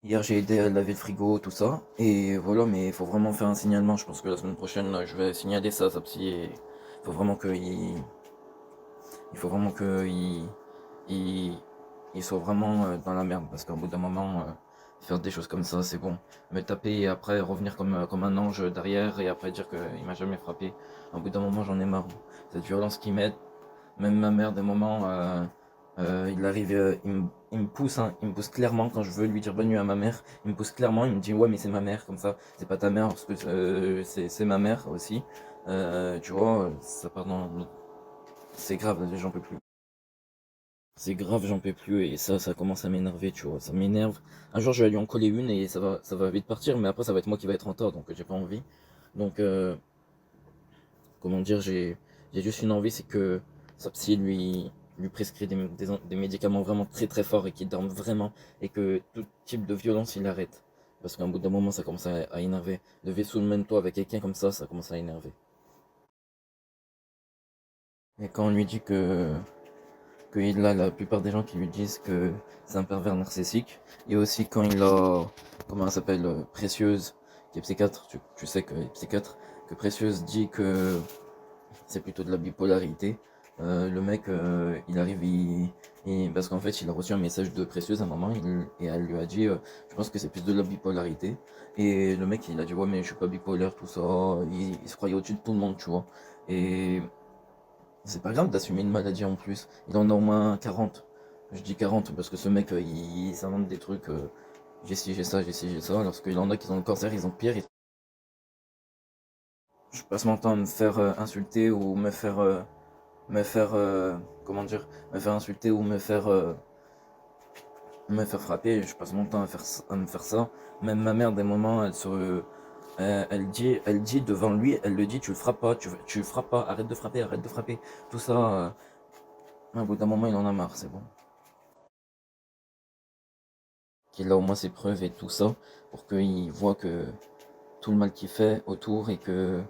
Hier, j'ai aidé à laver le frigo, tout ça. Et voilà, mais il faut vraiment faire un signalement. Je pense que la semaine prochaine, là, je vais signaler ça à sa psy. Et il faut vraiment il faut vraiment il, il soit vraiment dans la merde. Parce qu'au bout d'un moment, faire des choses comme ça, c'est bon. Me taper et après revenir comme un ange derrière et après dire qu'il m'a jamais frappé. Au bout d'un moment, j'en ai marre. Cette violence qu'il met, même ma mère, des moments, il arrive, il me pousse, hein, il me pousse clairement quand je veux lui dire bonne nuit à ma mère. Il me pousse clairement, il me dit ouais, mais c'est ma mère, comme ça, c'est pas ta mère, parce que c'est ma mère aussi. Tu vois, ça part dans. C'est grave, j'en peux plus. C'est grave, j'en peux plus, et ça commence à m'énerver, tu vois, ça m'énerve. Un jour, je vais lui en coller une et ça va vite partir, mais après, ça va être moi qui va être en tort, donc j'ai pas envie. Donc, comment dire, j'ai juste une envie, c'est que sa psy lui prescrit des médicaments vraiment très très forts et qui dorment vraiment, et que tout type de violence il arrête. Parce qu'à un bout d'un moment ça commence à énerver. De vivre sous le même toit avec quelqu'un comme ça commence à énerver. Et quand on lui dit que il a la plupart des gens qui lui disent que c'est un pervers narcissique, et aussi quand il a, comment elle s'appelle, Précieuse, qui est psychiatre, tu sais que psychiatre, que Précieuse dit que c'est plutôt de la bipolarité. Le mec, il arrive, parce qu'en fait, il a reçu un message de Précieuse à un moment, et elle lui a dit, je pense que c'est plus de la bipolarité. Et le mec, il a dit, ouais, mais je suis pas bipolaire, tout ça. Il se croyait au-dessus de tout le monde, tu vois. Et c'est pas grave d'assumer une maladie en plus. Il en a au moins 40. Je dis 40 parce que ce mec, il s'invente des trucs. J'ai ci, j'ai ça, j'ai ci, j'ai ça. Lorsqu'il en a qui ont le cancer, ils ont pire. Je passe mon temps à me faire insulter ou me faire, comment dire, me faire insulter ou me faire frapper. Je passe mon temps à me faire ça. Même ma mère, des moments, elle dit devant lui, elle le dit, tu le frappes pas, tu le frappes pas, arrête de frapper. Tout ça, au bout d'un moment, il en a marre, c'est bon. Qu'il a au moins ses preuves et tout ça, pour qu'il voit que tout le mal qu'il fait autour et que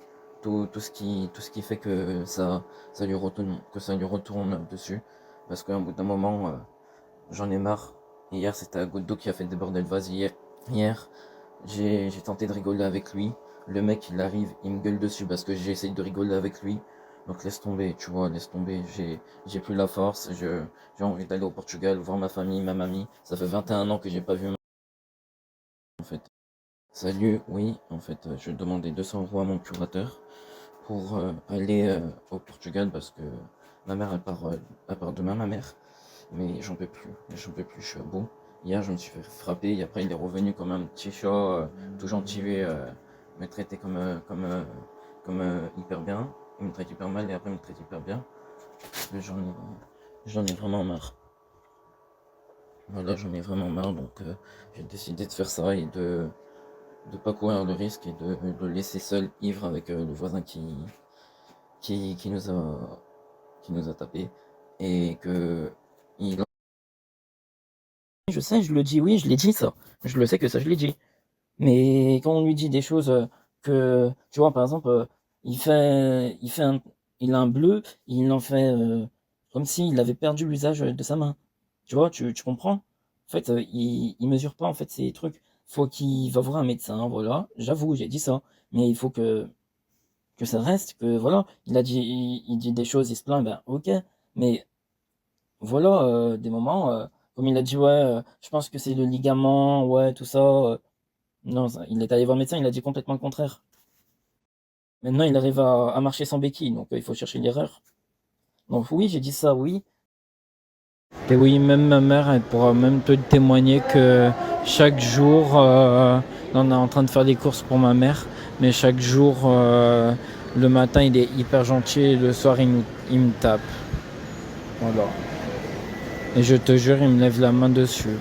tout ce qui fait que ça lui retourne dessus. Parce qu'à bout d'un moment, j'en ai marre. Hier, c'était la goutte d'eau qui a fait déborder le vase. Hier j'ai tenté de rigoler avec lui. Le mec, il arrive, il me gueule dessus parce que j'ai essayé de rigoler avec lui. Donc laisse tomber, tu vois, laisse tomber. J'ai plus la force. J'ai envie d'aller au Portugal, voir ma famille, ma mamie. Ça fait 21 ans que j'ai pas vu en fait. Salut, oui, en fait, je demandais 200 euros à mon curateur pour aller au Portugal parce que ma mère, elle part demain, ma mère. Mais j'en peux plus, je suis à bout. Hier, je me suis fait frapper et après, il est revenu comme un petit chat, tout gentil, me traiter comme hyper bien. Il me traite hyper mal et après, il me traite hyper bien. J'en ai vraiment marre. Voilà, j'en ai vraiment marre, donc j'ai décidé de faire ça et de pas courir le risque et de le laisser seul, ivre avec le voisin qui, qui nous a, qui nous a tapé. Et que il... Je sais, je le dis, oui, je l'ai dit ça. Je le sais que ça, je l'ai dit. Mais quand on lui dit des choses que, tu vois, par exemple, il fait il a un bleu, il en fait comme s'il avait perdu l'usage de sa main. Tu vois, tu comprends? En fait, il mesure pas en fait ces trucs. Faut qu'il va voir un médecin, voilà. J'avoue, j'ai dit ça. Mais il faut que ça reste, que voilà. Il dit des choses, il se plaint, ben ok. Mais voilà, des moments, comme il a dit, ouais, je pense que c'est le ligament, ouais, tout ça. Non, il est allé voir le médecin, il a dit complètement le contraire. Maintenant, il arrive à marcher sans béquille, donc il faut chercher l'erreur. Donc oui, j'ai dit ça, oui. Et oui, même ma mère, elle pourra même te témoigner que chaque jour, on est en train de faire des courses pour ma mère, mais chaque jour, le matin, il est hyper gentil et le soir, il me tape. Voilà. Et je te jure, il me lève la main dessus.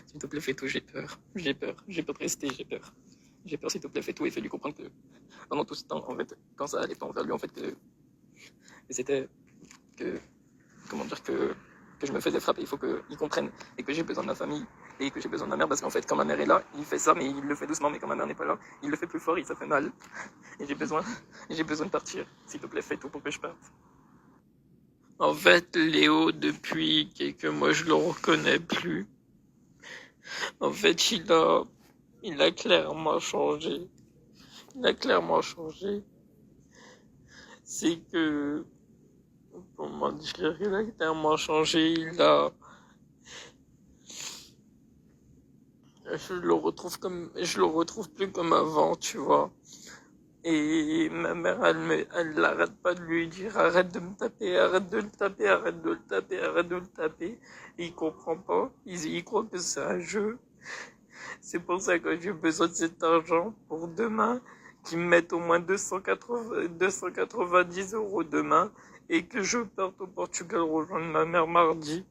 S'il te plaît, fais tout, j'ai peur. J'ai peur de rester, j'ai peur. J'ai peur, s'il te plaît, fais tout et fais-lui comprendre que pendant tout ce temps, en fait, quand ça allait pas envers lui, en fait, que c'était que, comment dire, que je me faisais frapper. Il faut qu'il comprenne et que j'ai besoin de ma famille et que j'ai besoin de ma mère parce qu'en fait, quand ma mère est là, il fait ça, mais il le fait doucement. Mais quand ma mère n'est pas là, il le fait plus fort et ça fait mal. Et j'ai besoin de partir. S'il te plaît, fais tout pour que je parte. En fait, Léo, depuis quelques mois, je le reconnais plus. En fait, il a clairement changé. Il a clairement changé. C'est que, comment dire, il a clairement changé. Je le retrouve plus comme avant, tu vois. Et ma mère, elle l'arrête pas de lui dire arrête de me taper, arrête de le taper, arrête de le taper, arrête de le taper. Et il comprend pas. Il croit que c'est un jeu. C'est pour ça que j'ai besoin de cet argent pour demain, qu'ils me mettent au moins 290 € demain et que je parte au Portugal rejoindre ma mère mardi.